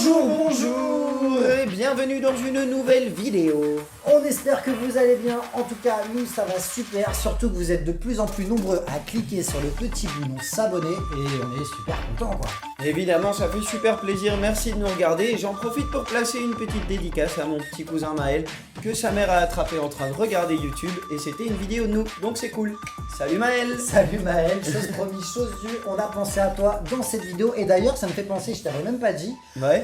Bonjour et bienvenue dans une nouvelle vidéo. On espère que vous allez bien, en tout cas nous ça va super, surtout que vous êtes de plus en plus nombreux à cliquer sur le petit bouton s'abonner et on est super contents quoi. Évidemment ça fait super plaisir, merci de nous regarder et j'en profite pour placer une petite dédicace à mon petit cousin Maël que sa mère a attrapé en train de regarder YouTube et c'était une vidéo de nous, donc c'est cool. Salut Maël. Salut Maël, chose promise, chose due, on a pensé à toi dans cette vidéo et d'ailleurs ça me fait penser, je t'avais même pas dit,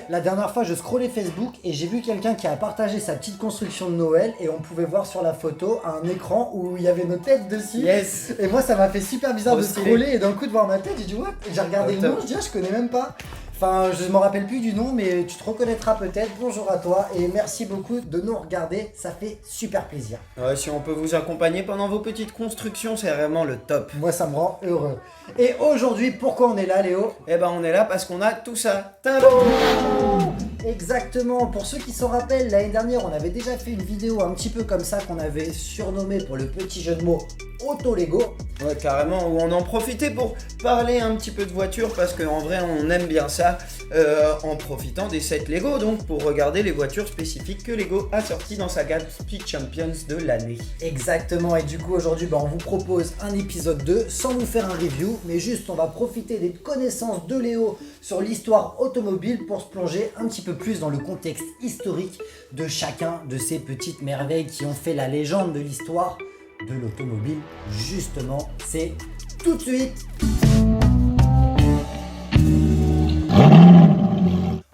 la dernière fois je scrollais Facebook et j'ai vu quelqu'un qui a partagé sa petite construction de Noël et on pouvait voir sur la photo un écran où il y avait nos têtes dessus. Yes. Et moi ça m'a fait super bizarre de scroller et d'un coup de voir ma tête, j'ai dit what? Et j'ai regardé le nom, je dis ah, je connais même pas. Enfin, je me rappelle plus du nom, mais tu te reconnaîtras peut-être. Bonjour à toi et merci beaucoup de nous regarder, ça fait super plaisir. Ouais, si on peut vous accompagner pendant vos petites constructions, c'est vraiment le top. Moi, ça me rend heureux. Et aujourd'hui, pourquoi on est là, Léo? Eh ben, on est là parce qu'on a tout ça. Tadam! Exactement, pour ceux qui s'en rappellent, l'année dernière, on avait déjà fait une vidéo un petit peu comme ça qu'on avait surnommé pour le petit jeu de mots Auto Lego. Ouais, carrément, où on en profitait pour parler un petit peu de voitures parce qu'en vrai, on aime bien ça en profitant des sets Lego, donc pour regarder les voitures spécifiques que Lego a sorties dans sa gamme Speed Champions de l'année. Exactement, et du coup, aujourd'hui, on vous propose un épisode 2 sans vous faire un review, mais juste on va profiter des connaissances de Léo sur l'histoire automobile pour se plonger un petit peu plus dans le contexte historique de chacun de ces petites merveilles qui ont fait la légende de l'histoire de l'automobile. Justement, c'est tout de suite.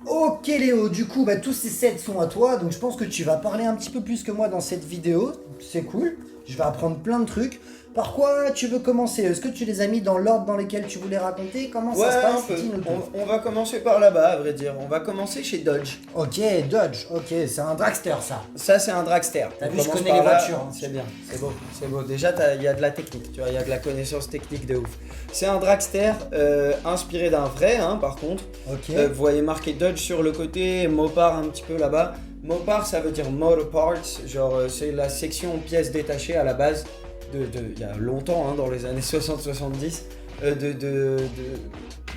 Ok Léo, du coup, tous ces sets sont à toi, donc je pense que tu vas parler un petit peu plus que moi dans cette vidéo. C'est cool, je vais apprendre plein de trucs. Par quoi tu veux commencer? Est-ce que tu les as mis dans l'ordre dans lequel tu voulais raconter? Comment ça se passe? On va commencer par là-bas, à vrai dire. On va commencer chez Dodge. Ok, Dodge, ok, c'est un dragster ça. Ça, c'est un dragster. T'as vu, je connais les voitures. Hein. C'est bien, c'est beau, c'est beau. Déjà, il y a de la technique, tu vois, il y a de la connaissance technique de ouf. C'est un dragster inspiré d'un vrai, par contre. Ok. Vous voyez marqué Dodge sur le côté, Mopar un petit peu là-bas. Mopar, ça veut dire Motor Parts, genre c'est la section pièces détachées à la base. Il y a longtemps, dans les années 60-70, de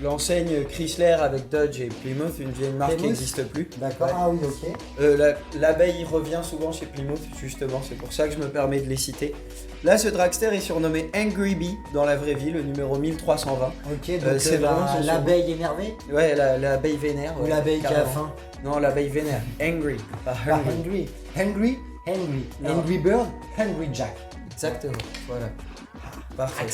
l'enseigne Chrysler avec Dodge et Plymouth, une vieille marque qui n'existe plus. D'accord, ouais. Ah oui, ok. L'abeille revient souvent chez Plymouth, justement, c'est pour ça que je me permets de les citer. Là, ce dragster est surnommé Angry Bee dans la vraie vie, le numéro 1320. Ok, donc c'est l'abeille énervée? Ouais, l'abeille vénère. Ou l'abeille qui a faim? Non, l'abeille vénère. Angry, pas hungry. Hungry. Angry Bird, Hungry Jack. Exactement, voilà. Parfait.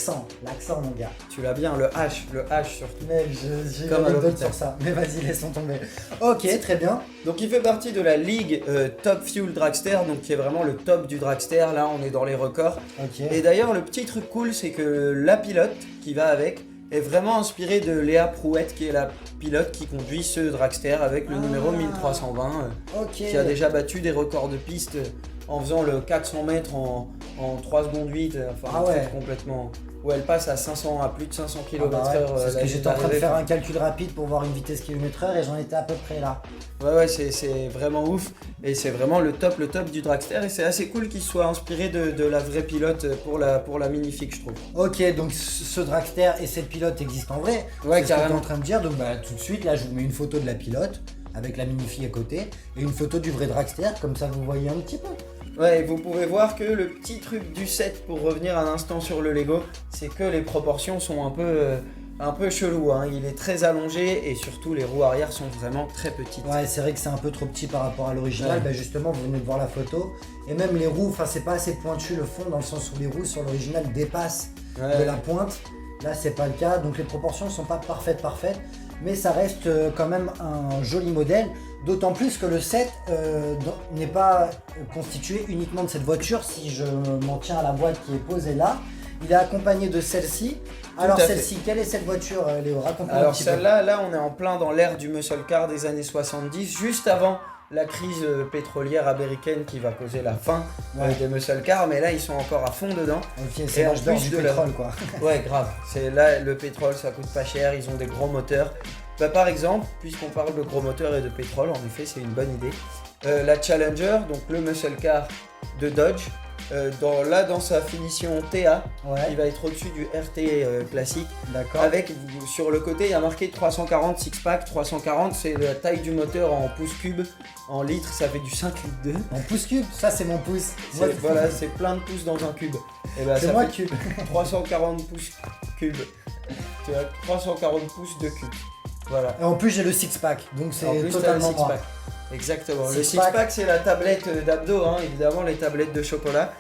L'accent mon gars. Tu l'as bien, le H surtout. Mais j'ai une anecdote sur ça, mais vas-y, laissons tomber. Ok, très bien. Donc il fait partie de la ligue Top Fuel Dragster, donc qui est vraiment le top du dragster, là on est dans les records. Okay. Et d'ailleurs le petit truc cool c'est que la pilote qui va avec est vraiment inspirée de Léa Prouette qui est la pilote qui conduit ce dragster avec le numéro 1320 qui a déjà battu des records de piste en faisant le 400 mètres en 3 secondes 8, enfin complètement, où elle passe à plus de 500 km/h. C'est ce que j'étais en train de faire un calcul rapide pour voir une vitesse km/h et j'en étais à peu près là. Ouais, c'est vraiment ouf et c'est vraiment le top du dragster et c'est assez cool qu'il soit inspiré de la vraie pilote pour la Minifig, je trouve. Ok, donc ce dragster et cette pilote existent en vrai. Ouais, c'est carrément. Ce que t'es en train de dire, donc tout de suite là je vous mets une photo de la pilote avec la Minifig à côté et une photo du vrai dragster, comme ça vous voyez un petit peu. Ouais, et vous pouvez voir que le petit truc du set, pour revenir un instant sur le Lego, c'est que les proportions sont un peu chelou, il est très allongé et surtout les roues arrière sont vraiment très petites. Ouais, c'est vrai que c'est un peu trop petit par rapport à l'original, justement vous venez de voir la photo, et même les roues, c'est pas assez pointu le fond dans le sens où les roues sur l'original dépassent de la pointe, là c'est pas le cas, donc les proportions sont pas parfaites, mais ça reste quand même un joli modèle. D'autant plus que le set n'est pas constitué uniquement de cette voiture, si je m'en tiens à la boîte qui est posée là. Il est accompagné de celle-ci. Alors celle-ci, quelle est cette voiture, Léo? Raconte-moi un petit peu. Alors celle-là, on est en plein dans l'ère du muscle car des années 70, juste avant la crise pétrolière américaine qui va causer la fin des muscle cars, mais là ils sont encore à fond dedans. Ok, c'est l'âge d'or du pétrole quoi. Ouais, grave. C'est là le pétrole, ça coûte pas cher, ils ont des gros moteurs. Par exemple, puisqu'on parle de gros moteurs et de pétrole, en effet c'est une bonne idée. La Challenger, donc le muscle car de Dodge, dans sa finition TA, Ouais. il va être au-dessus du RT classique. D'accord. Avec sur le côté, il y a marqué 340 six-pack. 340, c'est la taille du moteur en pouces cubes. En litres, ça fait du 5 litres 2. En pouce cube, ça c'est mon pouce. Moi, Voilà, c'est plein de pouces dans un cube. Et bah, c'est ça moi fait cube. 340 pouces cubes. Tu as 340 pouces de cube. Voilà. Et en plus j'ai le six pack, donc c'est En plus, t'as le totalement moi. six-pack. Exactement. Le Six-pack. six-pack, c'est la tablette d'abdos, hein, évidemment, les tablettes de chocolat.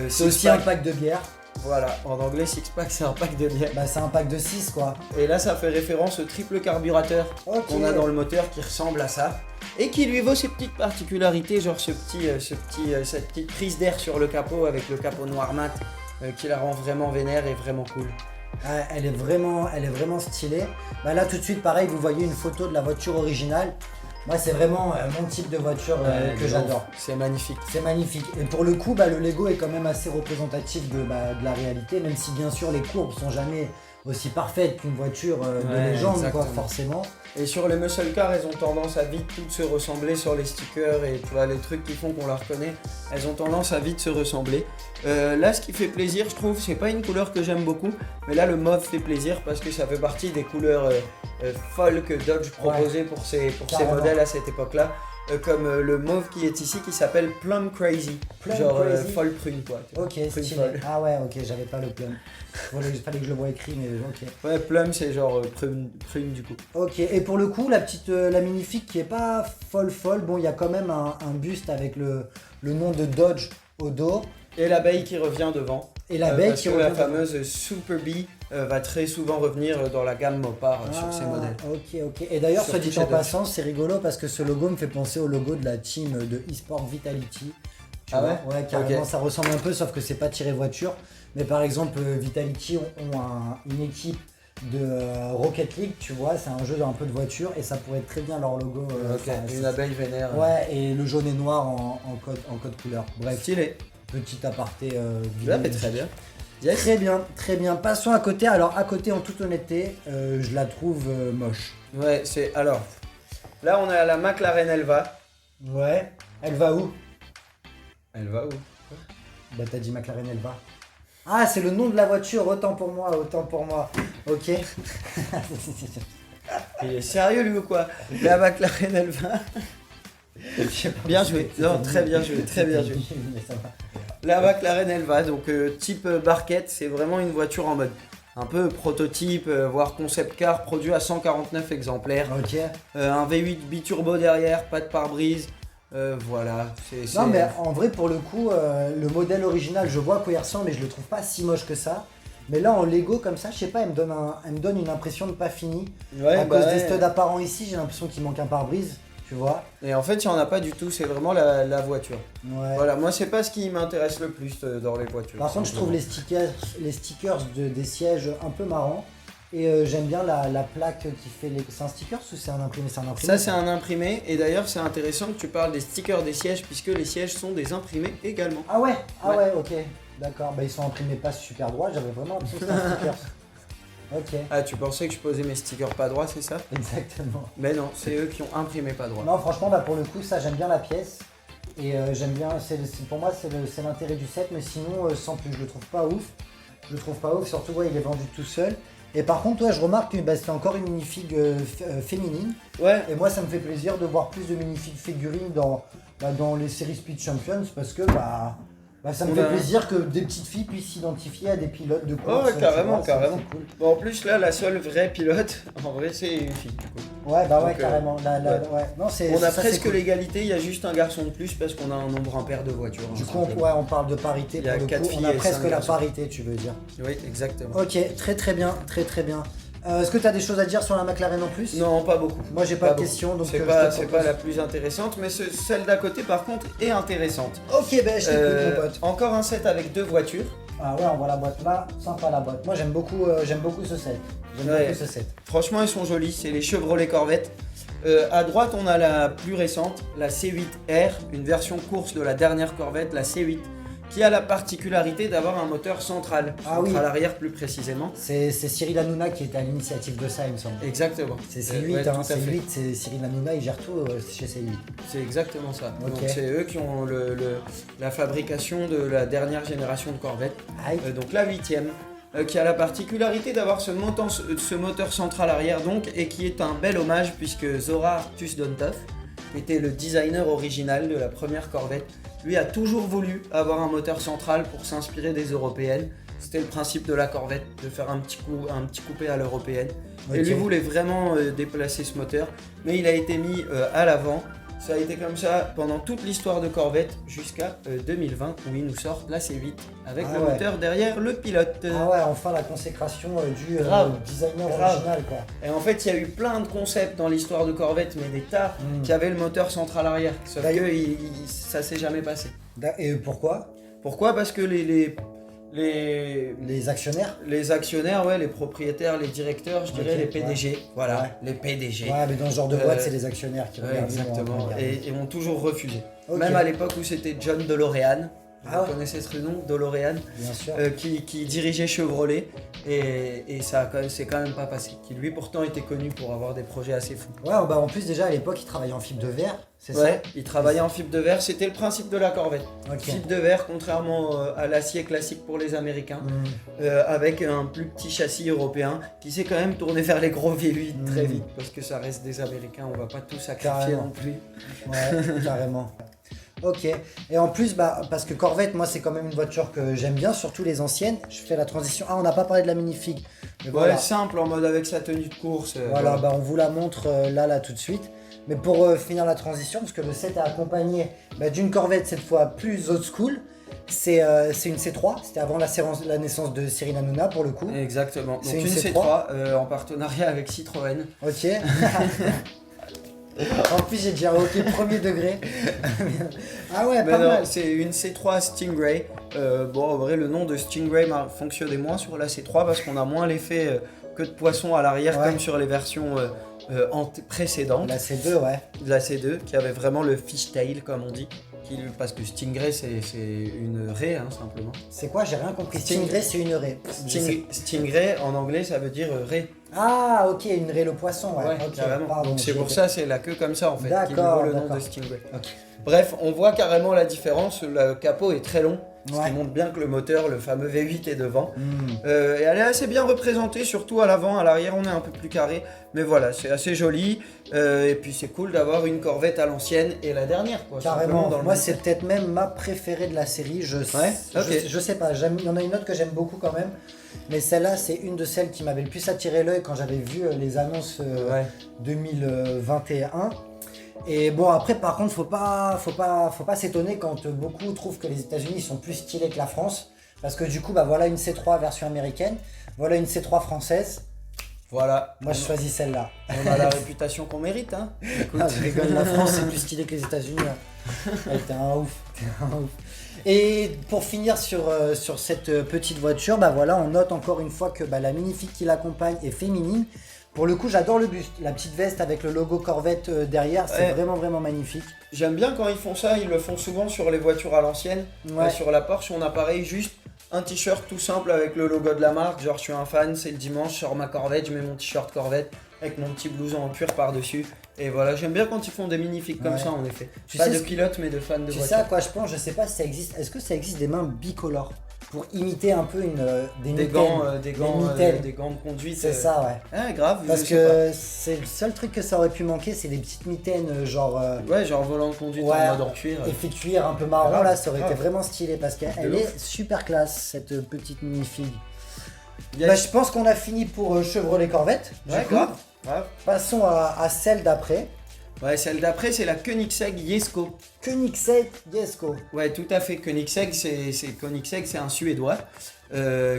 C'est aussi un pack de bière. Voilà, en anglais, six-pack, c'est un pack de bière. Bah c'est un pack de 6 quoi. Et là, ça fait référence au triple carburateur Ok. qu'on a dans le moteur qui ressemble à ça. Et qui lui vaut ses petites particularités, genre cette petite prise d'air sur le capot avec le capot noir mat qui la rend vraiment vénère et vraiment cool. Ah, elle est vraiment stylée. Bah là tout de suite pareil, vous voyez une photo de la voiture originale. Moi c'est vraiment mon type de voiture que j'adore. C'est magnifique. C'est magnifique. Et pour le coup, le Lego est quand même assez représentatif de la réalité, même si bien sûr les courbes sont jamais aussi parfaites qu'une voiture de Ouais, légende, exactement. quoi, forcément. Et sur les muscle cars, elles ont tendance à vite toutes se ressembler sur les stickers et tu vois les trucs qui font qu'on la reconnaît, elles ont tendance à vite se ressembler. Là, ce qui fait plaisir, je trouve, c'est pas une couleur que j'aime beaucoup, mais là le mauve fait plaisir parce que ça fait partie des couleurs folles que Dodge proposait pour ses Carrément. modèles à cette époque-là. Comme le mauve qui est ici qui s'appelle Plum Crazy, Plum genre Crazy. folle prune quoi. tu vois. Ok, Prune stylé. folle. Ah ouais, ok, j'avais pas le plum. Il fallait que je le vois écrit, mais ok. Ouais, Plum c'est genre prune du coup. Ok, et pour le coup, la Minifig qui est pas folle, bon, il y a quand même un buste avec le nom de Dodge au dos. Et l'abeille qui revient devant. Et l'abeille parce qui que revient la devant. fameuse Super Bee va très souvent revenir dans la gamme Mopar sur ces modèles. Ok. Et d'ailleurs, Surtout soit dit chez en Dodge. passant, c'est rigolo parce que ce logo me fait penser au logo de la team de eSport Vitality. Tu Ah vois ouais carrément, Ok. ça ressemble un peu, sauf que c'est pas tiré voiture. Mais par exemple, Vitality ont une équipe de Rocket League, tu vois, c'est un jeu un peu de voiture et ça pourrait être très bien leur logo. Ok, une abeille vénère. Ouais, et le jaune et noir en code couleur. Bref, Stylé. petit aparté Là, vidéo. fait très bien. Yes. Très bien. Passons à côté. Alors, à côté, en toute honnêteté, je la trouve moche. Ouais, c'est. Alors. Là, on a la McLaren Elva. Ouais. Elle va où? Elle va où? Bah, t'as dit McLaren, elle va. Ah, c'est le nom de la voiture, autant pour moi. Ok. Il est sérieux, lui, ou quoi? La McLaren Elva. Bien joué. Non, très bien joué. Mais ça va. La McLaren Elva, donc type barquette, c'est vraiment une voiture en mode un peu prototype, voire concept car, produit à 149 exemplaires. Ok. Un V8 biturbo derrière, pas de pare-brise. Voilà. Non, mais en vrai, pour le coup, le modèle original, je vois à quoi il ressemble, mais je le trouve pas si moche que ça. Mais là, en Lego, comme ça, je sais pas, elle me donne une impression de pas fini. Ouais, À cause des ouais. studs apparents ici, j'ai l'impression qu'il manque un pare-brise, tu vois. Et en fait, il n'y en a pas du tout, c'est vraiment la voiture. Ouais. Voilà, moi, c'est pas ce qui m'intéresse le plus dans les voitures. Par contre, je trouve les stickers des sièges un peu marrants. Et j'aime bien la plaque qui fait les. C'est un sticker ou c'est un imprimé? C'est un imprimé. Ça, c'est un imprimé. Et d'ailleurs, c'est intéressant que tu parles des stickers des sièges, puisque les sièges sont des imprimés également. Ah ouais. Ouais. Ok. D'accord. Bah, ils sont imprimés pas super droit. J'avais vraiment l'impression que c'était un sticker. Ok. Ah, tu pensais que je posais mes stickers pas droits, c'est ça? Exactement. Mais non, c'est eux qui ont imprimé pas droit. Non, franchement, bah, pour le coup, ça, j'aime bien la pièce. Et j'aime bien. Pour moi, c'est l'intérêt du set. Mais sinon, sans plus, je le trouve pas ouf. Surtout, ouais, il est vendu tout seul. Et par contre, ouais, je remarque que c'est encore une minifig féminine. Ouais, Et moi, ça me fait plaisir de voir plus de minifigs figurines dans les séries Speed Champions parce que ça me fait plaisir que des petites filles puissent s'identifier à des pilotes de course. ouais, tu carrément, vois, carrément. c'est cool. Bon, en plus, là, la seule vraie pilote, en vrai, c'est une fille. Du coup. Ouais, bah ouais, Donc, carrément. ouais. Non, On a ça, presque c'est cool. l'égalité, il y a juste un garçon de plus parce qu'on a un nombre impair de voitures. Du hein, coup, simplement. on parle de parité. Il y a pour le 4 coup. filles On a et presque 5 la garçons. parité, tu veux dire. Oui, exactement. Ok, très bien. Est-ce que tu as des choses à dire sur la McLaren en plus? Non, pas beaucoup. Moi, j'ai pas de questions, donc c'est je pas, te c'est propose. pas la plus intéressante, mais celle d'à côté, par contre, est intéressante. Ok, ben je t'écoute, mon pote. Encore un set avec 2 voitures. Ah ouais, on voit la boîte là, sympa la boîte. Moi, j'aime beaucoup ce set. Ouais. Beaucoup ce set. Franchement, elles sont jolies, c'est les Chevrolet Corvette. À droite, on a la plus récente, la C8R, une version course de la dernière Corvette, la C8, qui a la particularité d'avoir un moteur central arrière plus précisément. C'est Cyril Hanouna qui était à l'initiative de ça, il me semble. Exactement. C'est C8, ouais, c'est Cyril Hanouna, il gère tout chez C8. C'est exactement ça. Okay. Donc c'est eux qui ont la fabrication de la dernière génération de Corvette, donc la 8e. Qui a la particularité d'avoir ce moteur central arrière donc, et qui est un bel hommage puisque Zora Arctus Dontov, qui était le designer original de la première Corvette, lui a toujours voulu avoir un moteur central pour s'inspirer des européennes. C'était le principe de la Corvette, de faire un petit coupé à l'européenne. Et lui voulait vraiment déplacer ce moteur, mais il a été mis à l'avant. Ça a été comme ça pendant toute l'histoire de Corvette jusqu'à 2020 où ils nous sortent la C8 avec le moteur derrière le pilote. Ah ouais, enfin la consécration du designer original quoi. Et en fait il y a eu plein de concepts dans l'histoire de Corvette mais des tas qui avaient le moteur central arrière. Sauf que ça s'est jamais passé. Et pourquoi ? Pourquoi ? Parce que les actionnaires, les propriétaires, les directeurs, je dirais les PDG, les PDG. Ouais, mais dans ce genre de boîte, c'est les actionnaires qui regardent. Exactement, et ont toujours refusé. Même à l'époque où c'était John DeLorean, vous connaissez ce nom, DeLorean, bien sûr. Qui dirigeait Chevrolet, et ça c'est quand même pas passé. Qui lui pourtant était connu pour avoir des projets assez fous. Ouais, bah en plus déjà à l'époque il travaillait en fibre de verre, c'est ça ? Ouais, il travaillait en fibre de verre, c'était le principe de la Corvette. Fibre de verre, contrairement à l'acier classique pour les Américains, avec un plus petit châssis européen qui s'est quand même tourné vers les gros V8 très vite, parce que ça reste des Américains, on va pas tout sacrifier non plus. Ouais, carrément. Ok, et en plus, parce que Corvette, moi c'est quand même une voiture que j'aime bien, surtout les anciennes. Je fais la transition. On n'a pas parlé de la minifig. Simple en mode avec sa tenue de course. On vous la montre là tout de suite. Mais pour finir la transition, parce que le set est accompagné d'une Corvette cette fois plus old school. C'est une C3, c'était avant la naissance de Cyril Hanouna pour le coup. Exactement, donc une C3 en partenariat avec Citroën. Ok. En plus j'ai déjà hockey premier degré. Ah ouais, pas mal. C'est une C3 Stingray. En vrai le nom de Stingray fonctionnait moins sur la C3 parce qu'on a moins l'effet que de poisson à l'arrière comme sur les versions précédentes. La C2 La C2 qui avait vraiment le fishtail comme on dit. Parce que Stingray c'est une raie simplement. C'est quoi ? J'ai rien compris. Stingray c'est une raie. Stingray en anglais ça veut dire raie. Ah ok, une raie le poisson, carrément. Pardon, donc c'est pour ça c'est la queue comme ça en fait qui lui vaut le nom de Stingray. Okay. Bref, on voit carrément la différence, le capot est très long, ce qui montre bien que le moteur, le fameux V8 est devant. Et elle est assez bien représentée, surtout à l'avant, à l'arrière on est un peu plus carré, mais voilà, c'est assez joli. Et puis c'est cool d'avoir une Corvette à l'ancienne et la dernière. Carrément, moi c'est peut-être même ma préférée de la série, je sais pas, il y en a une autre que j'aime beaucoup quand même. Mais celle-là, c'est une de celles qui m'avait le plus attiré l'œil quand j'avais vu les annonces 2021. Et bon, après, par contre, faut pas s'étonner quand beaucoup trouvent que les États-Unis sont plus stylés que la France. Parce que du coup, voilà une C3 version américaine, voilà une C3 française. Voilà. Moi, je choisis celle-là. On a la réputation qu'on mérite, hein. Écoute, je rigole, la France, c'est plus stylé que les États-Unis. T'es un ouf. Et pour finir sur cette petite voiture, on note encore une fois que la minifig qui l'accompagne est féminine. Pour le coup, j'adore le buste, la petite veste avec le logo Corvette derrière, c'est vraiment magnifique. J'aime bien quand ils font ça, ils le font souvent sur les voitures à l'ancienne. Sur la Porsche, on a pareil, juste un t-shirt tout simple avec le logo de la marque, genre je suis un fan, c'est le dimanche, je sors ma Corvette, je mets mon t-shirt Corvette avec mon petit blouson en cuir par-dessus. Et voilà, j'aime bien quand ils font des minifigs comme ça en effet. Pas de pilote mais de fans de voiture. C'est ça à quoi je pense, je sais pas si ça existe. Est-ce que ça existe des mains bicolores pour imiter un peu des gants de conduite. C'est ça, grave. Parce que c'est le seul truc que ça aurait pu manquer, c'est des petites mitaines genre volant de conduite en mode en cuir. Effet cuir un peu marron là, ça aurait été vraiment stylé parce qu'elle est super classe cette petite minifig. Je pense qu'on a fini pour Chevrolet Corvette. Grave. Passons à celle d'après. Celle d'après, c'est la Koenigsegg Jesko. Koenigsegg Jesko. Ouais, tout à fait. Koenigsegg, c'est un Suédois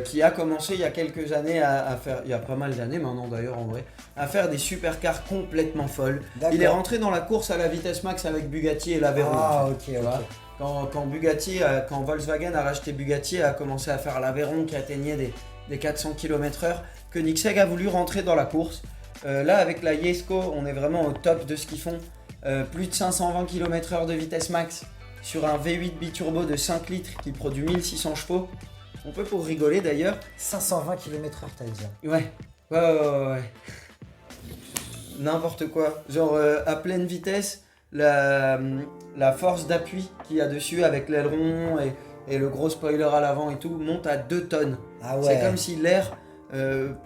qui a commencé il y a quelques années à faire, il y a pas mal d'années maintenant d'ailleurs en vrai, à faire des supercars complètement folles. Il est rentré dans la course à la vitesse max avec Bugatti et l'Aveyron. Quand Volkswagen a racheté Bugatti, a commencé à faire l'Aveyron qui atteignait des 400 km/h. Koenigsegg a voulu rentrer dans la course. Là avec la Jesko on est vraiment au top de ce qu'ils font, plus de 520 km/h de vitesse max, sur un V8 biturbo de 5 litres qui produit 1600 chevaux. On peut pour rigoler d'ailleurs. 520 km/h, t'as dit. Ouais. N'importe quoi. Genre à pleine vitesse, la force d'appui qu'il y a dessus avec l'aileron et le gros spoiler à l'avant et tout monte à 2 tonnes. Ah ouais. C'est comme si l'air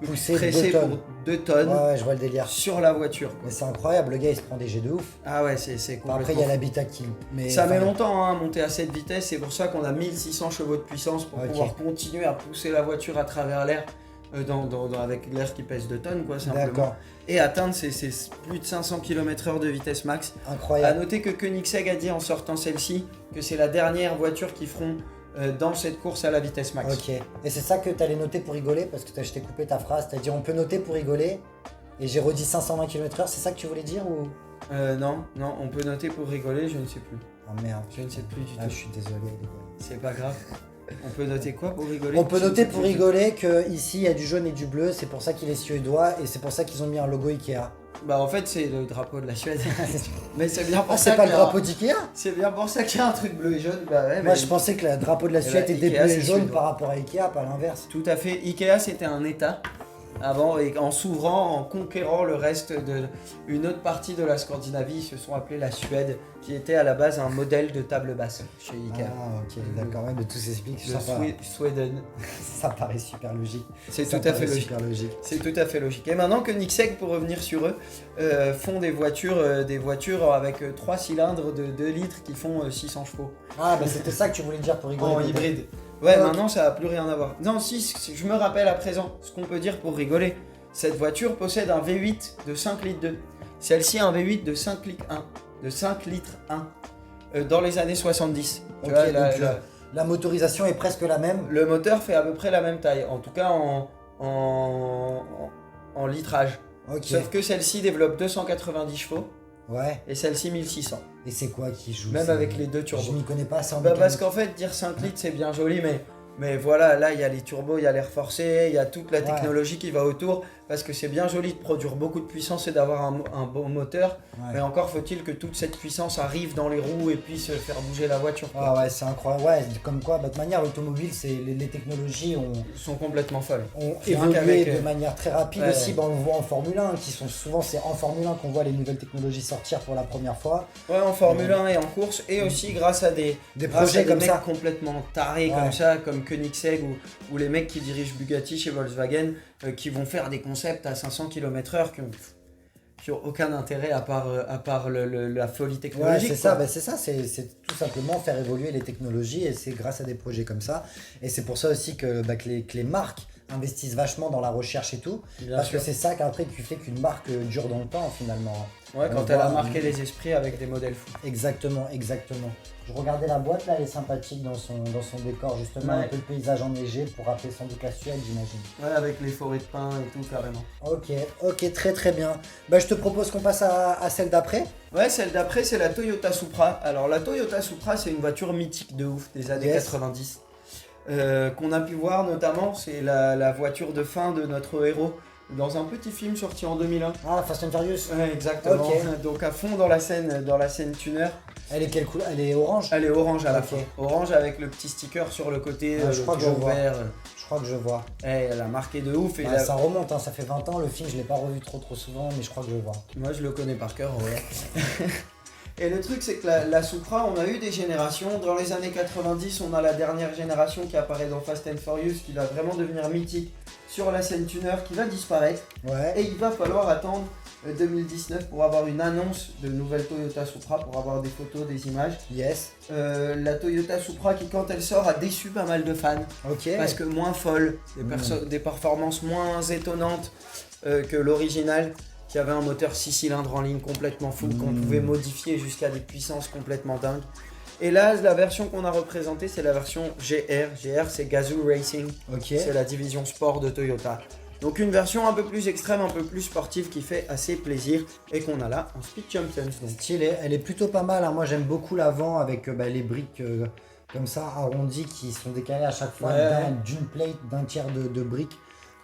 pressé pour 2 tonnes je vois le délire. sur la voiture. Mais c'est incroyable, le gars il se prend des jets de ouf. Ah ouais, c'est complètement. Après il y a l'habitat qui... Ça met longtemps à monter à cette vitesse, c'est pour ça qu'on a 1600 chevaux de puissance pour pouvoir continuer à pousser la voiture à travers l'air. Avec l'air qui pèse 2 tonnes quoi simplement. D'accord. Et atteindre ces plus de 500 km/h de vitesse max. Incroyable. À noter que Koenigsegg a dit en sortant celle-ci que c'est la dernière voiture qu'ils feront dans cette course à la vitesse max. Ok. Et c'est ça que t'allais noter pour rigoler parce que je t'ai coupé ta phrase, t'as dit on peut noter pour rigoler et j'ai redit 520 km/h, c'est ça que tu voulais dire ou... Non, on peut noter pour rigoler, je ne sais plus. Ah merde. Je ne sais plus du tout. Je suis désolé les gars. C'est pas grave. On peut noter quoi pour rigoler? On peut noter pour rigoler qu'ici il y a du jaune et du bleu, c'est pour ça qu'il est suédois et c'est pour ça qu'ils ont mis un logo Ikea. Bah en fait c'est le drapeau de la Suède. Mais c'est bien pour ça. C'est pas le drapeau d'Ikea? C'est bien pour ça qu'il y a un truc bleu et jaune. Bah ouais, moi je pensais que le drapeau de la Suède était bleu et jaune par rapport à Ikea, pas l'inverse. Tout à fait. Ikea c'était un état avant et en s'ouvrant, en conquérant le reste une autre partie de la Scandinavie, ils se sont appelés la Suède, qui était à la base un modèle de table basse chez Ikea. Ah ok, d'accord, mais tout s'explique. Sweden. Ça paraît super logique. C'est tout à fait logique. C'est tout à fait logique. Et maintenant que Koenigsegg, pour revenir sur eux, font des voitures avec 3 cylindres de 2 litres qui font 600 chevaux. Ah bah c'était ça que tu voulais dire pour rigoler. En hybride. Ouais, maintenant ça n'a plus rien à voir. Non, si, je me rappelle à présent ce qu'on peut dire pour rigoler. Cette voiture possède un V8 de 5 litres 2. Celle-ci a un V8 de 5 litres 1. De 5 litres 1. Dans les années 70. Tu vois, la motorisation est presque la même. Le moteur fait à peu près la même taille. En tout cas en litrage. Okay. Sauf que celle-ci développe 290 chevaux. Ouais. Et celle-ci 1600. Et c'est quoi qui joue? Même avec les 2 turbos. Je m'y connais pas assez en mécanique. Parce qu'en fait, dire 5 litres, c'est bien joli, mais voilà, là, il y a les turbos, il y a l'air forcé, il y a toute la technologie qui va autour, parce que c'est bien joli de produire beaucoup de puissance et d'avoir un bon moteur, mais encore faut-il que toute cette puissance arrive dans les roues et puisse faire bouger la voiture. Quoi. Ah ouais, c'est incroyable. Ouais, comme quoi, de toute manière, l'automobile, les technologies sont complètement folles. Ont évolué de manière très rapide aussi. Bah, on le voit en Formule 1, c'est en Formule 1 qu'on voit les nouvelles technologies sortir pour la première fois. Ouais, en Formule 1 et en course, et aussi grâce à des projets comme ça. Complètement tarés comme ça, comme Koenigsegg ou les mecs qui dirigent Bugatti chez Volkswagen, qui vont faire des concepts à 500 km/h qui n'ont aucun intérêt à part la folie technologique. Ouais, c'est ça, c'est tout simplement faire évoluer les technologies et c'est grâce à des projets comme ça. Et c'est pour ça aussi que les marques investissent vachement dans la recherche et tout. Parce que c'est ça qu'après qui fait qu'une marque dure dans le temps finalement. Ouais, quand elle a marqué les esprits avec des modèles fous. Exactement. Je regardais la boîte là, elle est sympathique dans son décor justement, un peu le paysage enneigé pour rappeler sans doute la Suède j'imagine. Ouais, avec les forêts de pins et tout carrément. Ok, très bien. Bah je te propose qu'on passe à celle d'après. Ouais, celle d'après c'est la Toyota Supra. Alors la Toyota Supra c'est une voiture mythique de ouf des années 90. Qu'on a pu voir notamment, c'est la voiture de fin de notre héros dans un petit film sorti en 2001. Ah, Fast and Furious. Ouais, exactement. Okay. Donc à fond dans la scène tuner. Elle est quelle couleur? Elle est orange? Elle est orange à la fin. Orange avec le petit sticker sur le côté. Je crois que je vois. Je crois que je vois. Elle a marqué de ouf. Et ça remonte, hein, ça fait 20 ans le film, je l'ai pas revu trop souvent, mais je crois que je vois. Moi je le connais par cœur, ouais. Et le truc c'est que la Supra, on a eu des générations. Dans les années 90, on a la dernière génération qui apparaît dans Fast and Furious, qui va vraiment devenir mythique sur la scène tuner, qui va disparaître. Ouais. Et il va falloir attendre 2019 pour avoir une annonce de nouvelle Toyota Supra, pour avoir des photos, des images. Yes. La Toyota Supra qui quand elle sort a déçu pas mal de fans. Parce que moins folle, des performances moins étonnantes que l'original, qui avait un moteur 6 cylindres en ligne complètement fou, qu'on pouvait modifier jusqu'à des puissances complètement dingues. Et là, la version qu'on a représentée, c'est la version GR. GR, c'est Gazoo Racing. C'est la division sport de Toyota. Donc une version un peu plus extrême, un peu plus sportive, qui fait assez plaisir et qu'on a là en Speed Champions. Stylé, elle est plutôt pas mal. Hein. Moi, j'aime beaucoup l'avant avec les briques comme ça arrondies qui sont décalées à chaque fois d'une plate, d'un tiers de briques.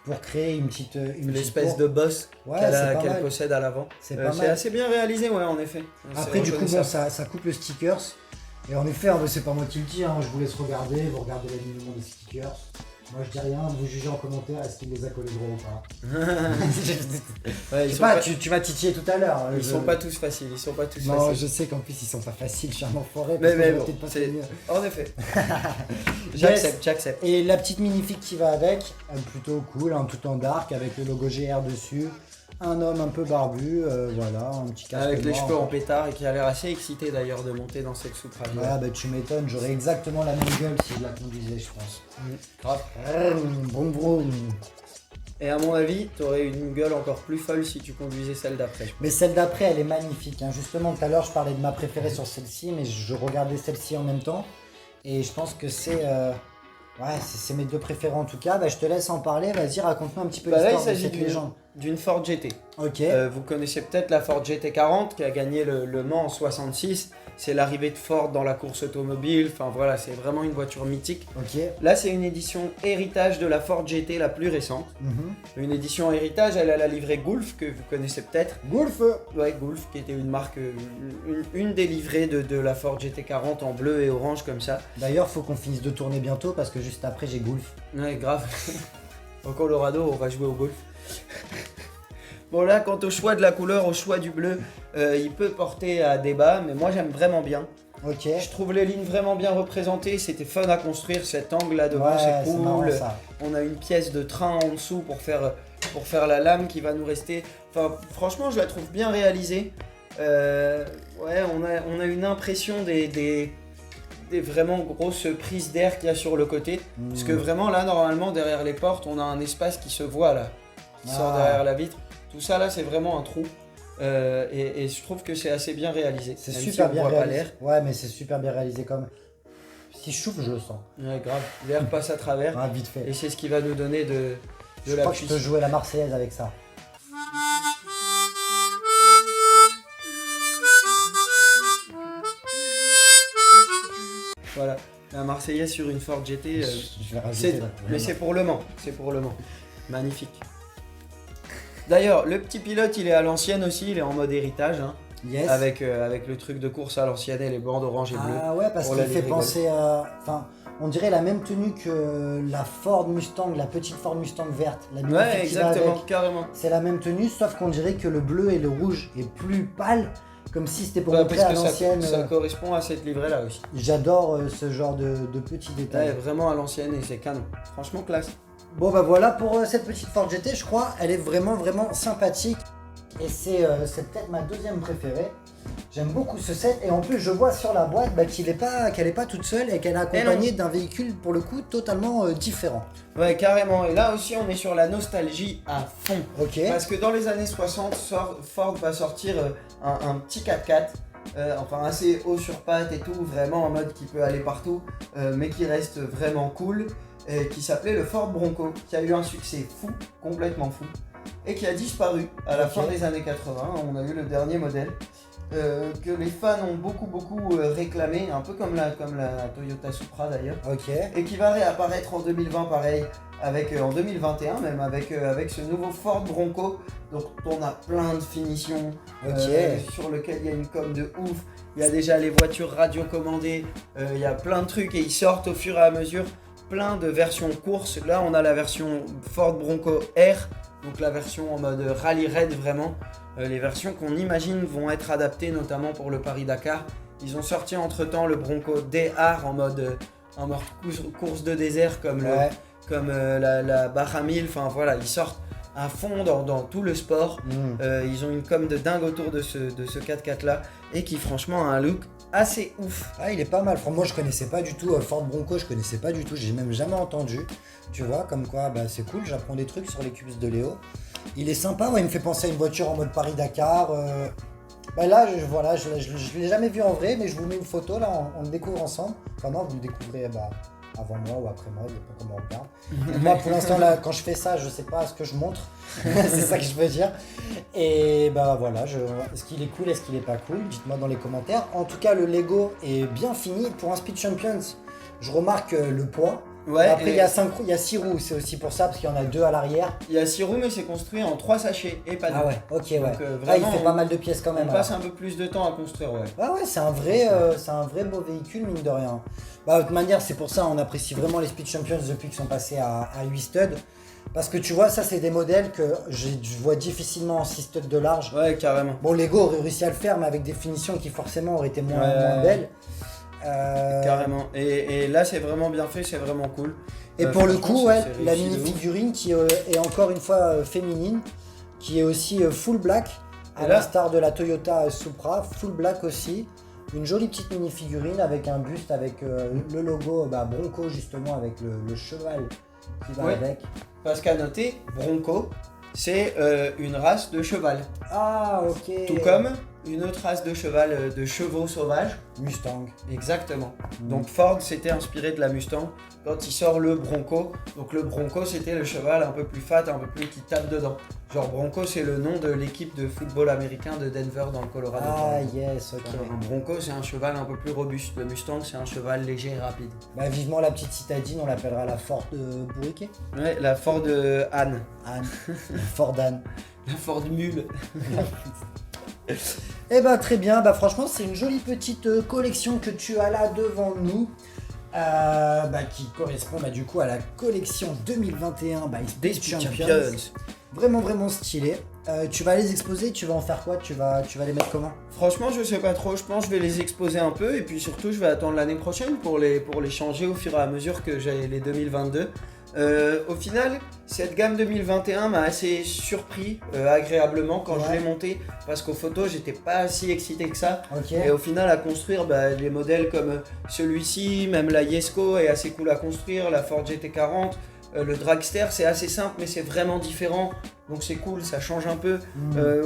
Pour créer une espèce de bosse qu'elle possède à l'avant. C'est assez bien réalisé, ouais, en effet. Après, du coup, ça coupe le stickers. Et en effet, c'est pas moi qui le dis, je vous laisse regarder, vous regardez l'alignement des stickers. Moi je dis rien, vous jugez en commentaire est-ce qu'il les a collés droit ou pas. Je sais pas, tu m'as titillé tout à l'heure. Ils sont pas tous faciles, Non, je sais qu'en plus ils sont pas faciles, je suis un enfoiré. Mais bon, peut-être pas c'est mieux. En effet. J'accepte. Et la petite minifig qui va avec, plutôt cool, tout en dark avec le logo GR dessus. Un homme un peu barbu, voilà, un petit casque avec les noir, cheveux en pétard et qui a l'air assez excité d'ailleurs de monter dans cette Supra. Ouais, tu m'étonnes, j'aurais exactement la même gueule si je la conduisais, je pense. Grave. Vroom vroom. Et à mon avis, t'aurais une gueule encore plus folle si tu conduisais celle d'après. Mais celle d'après, elle est magnifique. Justement, tout à l'heure, je parlais de ma préférée sur celle-ci, mais je regardais celle-ci en même temps. Et je pense que c'est mes deux préférés en tout cas. Je te laisse en parler, vas-y, raconte-nous un petit peu l'histoire de cette légende. D'une Ford GT. Ok. Vous connaissez peut-être la Ford GT40 qui a gagné le Mans en 66. C'est l'arrivée de Ford dans la course automobile. Enfin voilà, c'est vraiment une voiture mythique. Ok. Là, c'est une édition héritage de la Ford GT la plus récente. Une édition héritage, elle a la livrée Gulf que vous connaissez peut-être. Gulf. Ouais, Gulf, qui était une marque, une des livrées de la Ford GT40 en bleu et orange comme ça. D'ailleurs, faut qu'on finisse de tourner bientôt parce que juste après, j'ai Gulf. Ouais, grave. Au Colorado, on va jouer au golf. Bon là, quant au choix de la couleur, au choix du bleu, il peut porter à débat, mais moi j'aime vraiment bien. Ok. Je trouve les lignes vraiment bien représentées, c'était fun à construire, cet angle là devant, c'est cool. Marrant, ça. On a une pièce de train en dessous pour faire la lame qui va nous rester. Enfin, franchement, je la trouve bien réalisée. On a une impression des vraiment grosses prises d'air qu'il y a sur le côté. Parce que vraiment là, normalement, derrière les portes, on a un espace qui se voit là, qui sort derrière la vitre. Tout ça là, c'est vraiment un trou. Et je trouve que c'est assez bien réalisé. C'est super bien réalisé. Ouais, mais c'est super bien réalisé quand même. Si je souffle, je le sens. Ouais, grave. L'air passe à travers. Vite fait. Et c'est ce qui va nous donner de je la crois que je peux jouer la Marseillaise avec ça. Voilà. La Marseillaise sur une Ford GT. Mais c'est pour le Mans. Magnifique. D'ailleurs, le petit pilote, il est à l'ancienne aussi, il est en mode héritage. Yes. Avec le truc de course à l'ancienne et les bandes orange et bleues. Ah ouais, parce qu'il fait penser à... Enfin, on dirait la même tenue que la Ford Mustang, la petite Ford Mustang verte. Ouais, exactement, carrément. C'est la même tenue, sauf qu'on dirait que le bleu et le rouge est plus pâle, comme si c'était pour montrer à l'ancienne. Ça correspond à cette livrée-là aussi. J'adore ce genre de petits détails. Ouais, vraiment à l'ancienne et c'est canon. Franchement, classe. Bon bah voilà pour cette petite Ford GT, je crois, elle est vraiment sympathique. Et c'est peut-être ma deuxième préférée. J'aime beaucoup ce set et en plus je vois sur la boîte qu'elle est pas toute seule et qu'elle est accompagnée d'un véhicule pour le coup totalement différent. Ouais, carrément. Et là aussi on est sur la nostalgie à fond. Ok. Parce que dans les années 60, Ford va sortir un petit 4x4. Enfin assez haut sur pattes et tout, vraiment en mode qui peut aller partout, mais qui reste vraiment cool. Qui s'appelait le Ford Bronco, qui a eu un succès fou, complètement fou, et qui a disparu à la fin des années 80. On a eu le dernier modèle que les fans ont beaucoup réclamé, un peu comme la Toyota Supra d'ailleurs, et qui va réapparaître en 2020 pareil, en 2021 même avec ce nouveau Ford Bronco, donc on a plein de finitions, sur lequel il y a une com de ouf, il y a déjà les voitures radiocommandées, il y a plein de trucs et ils sortent au fur et à mesure. Plein de versions courses. Là, on a la version Ford Bronco R, donc la version en mode rallye raid vraiment. Les versions qu'on imagine vont être adaptées notamment pour le Paris-Dakar. Ils ont sorti entre-temps le Bronco DR en mode course de désert comme la Baja 1000. Enfin voilà, ils sortent à fond dans tout le sport. Ils ont une com de dingue autour de ce 4x4 là et qui franchement a un look assez ouf. Ah, il est pas mal. Moi, je connaissais pas du tout Ford Bronco, j'ai même jamais entendu. Tu vois, comme quoi, c'est cool, j'apprends des trucs sur les cubes de Léo. Il est sympa, il me fait penser à une voiture en mode Paris-Dakar. Là, je l'ai jamais vu en vrai, mais je vous mets une photo, là, on le découvre ensemble. Enfin non, vous le découvrez avant moi ou après moi, il dépend comment on regarde. Moi, pour l'instant, là, quand je fais ça, je sais pas ce que je montre. C'est ça que je veux dire. Et voilà, est-ce qu'il est cool, est-ce qu'il est pas cool? Dites-moi dans les commentaires. En tout cas, le Lego est bien fini pour un Speed Champions. Je remarque le poids. Ouais, et après, il y a 6 roues, c'est aussi pour ça, parce qu'il y en a 2 à l'arrière. Il y a 6 roues, mais c'est construit en 3 sachets et pas 2. Ah ouais, ok, ouais. Donc, Il fait pas mal de pièces quand même. On passe un peu plus de temps à construire, ouais. Ouais, c'est un vrai beau véhicule, mine de rien. Bah, de toute manière, c'est pour ça on apprécie vraiment les Speed Champions depuis qu'ils sont passés à 8 studs. Parce que tu vois, ça, c'est des modèles que je vois difficilement en 6 studs de large. Ouais, carrément. Bon, Lego aurait réussi à le faire, mais avec des finitions qui forcément auraient été moins belles. Carrément. Et là, c'est vraiment bien fait, c'est vraiment cool. Et pour le coup, ouais, la mini-figurine qui est encore une fois féminine, qui est aussi full black, à l'instar de la Toyota Supra, full black aussi. Une jolie petite mini-figurine avec un buste avec le logo Bronco, justement, avec le cheval qui va avec. Parce qu'à noter, Bronco, c'est une race de cheval. Ah, ok. Tout comme une autre race de cheval, de chevaux sauvages. Mustang. Exactement. Donc Ford s'était inspiré de la Mustang quand il sort le Bronco. Donc le Bronco, c'était le cheval un peu plus fat, un peu plus qui tape dedans. Genre Bronco, c'est le nom de l'équipe de football américain de Denver dans le Colorado. Ah yes, ok. Un Bronco, c'est un cheval un peu plus robuste. Le Mustang, c'est un cheval léger et rapide. Bah vivement la petite citadine, on l'appellera la Ford Bourriquet. Ouais, la Ford Anne. Anne. Ford Anne. La Ford Mule. Eh bah très bien, bah franchement c'est une jolie petite collection que tu as là devant nous. Qui correspond du coup à la collection 2021 des Speed Champions. Vraiment stylé. Tu vas les exposer, tu vas en faire quoi, tu vas les mettre comment? Franchement, je sais pas trop. Je pense que je vais les exposer un peu et puis surtout, je vais attendre l'année prochaine pour les changer au fur et à mesure que j'ai les 2022. Au final, cette gamme 2021 m'a assez surpris agréablement quand je l'ai montée parce qu'aux photos, j'étais pas si excité que ça. Okay. Et au final, à construire, les modèles comme celui-ci, même la Yesco est assez cool à construire, la Ford GT40. Le Dragster, c'est assez simple, mais c'est vraiment différent. Donc c'est cool, ça change un peu.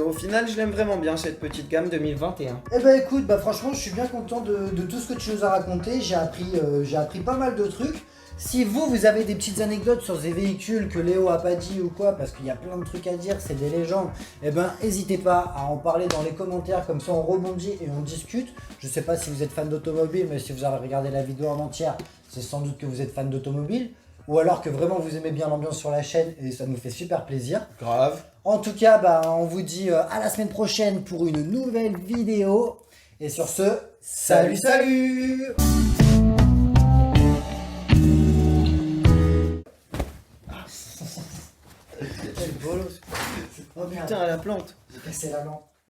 Au final, je l'aime vraiment bien, cette petite gamme 2021. Eh ben écoute, franchement, je suis bien content de tout ce que tu nous as raconté. J'ai appris pas mal de trucs. Si vous avez des petites anecdotes sur ces véhicules que Léo a pas dit ou quoi, parce qu'il y a plein de trucs à dire, c'est des légendes, eh ben n'hésitez pas à en parler dans les commentaires, comme ça on rebondit et on discute. Je sais pas si vous êtes fan d'automobile, mais si vous avez regardé la vidéo en entière, c'est sans doute que vous êtes fan d'automobile. Ou alors que vraiment vous aimez bien l'ambiance sur la chaîne et ça nous fait super plaisir. Grave. En tout cas, on vous dit à la semaine prochaine pour une nouvelle vidéo. Et sur ce, salut. Quel bolos. Oh putain, à la plante. J'ai cassé la lampe.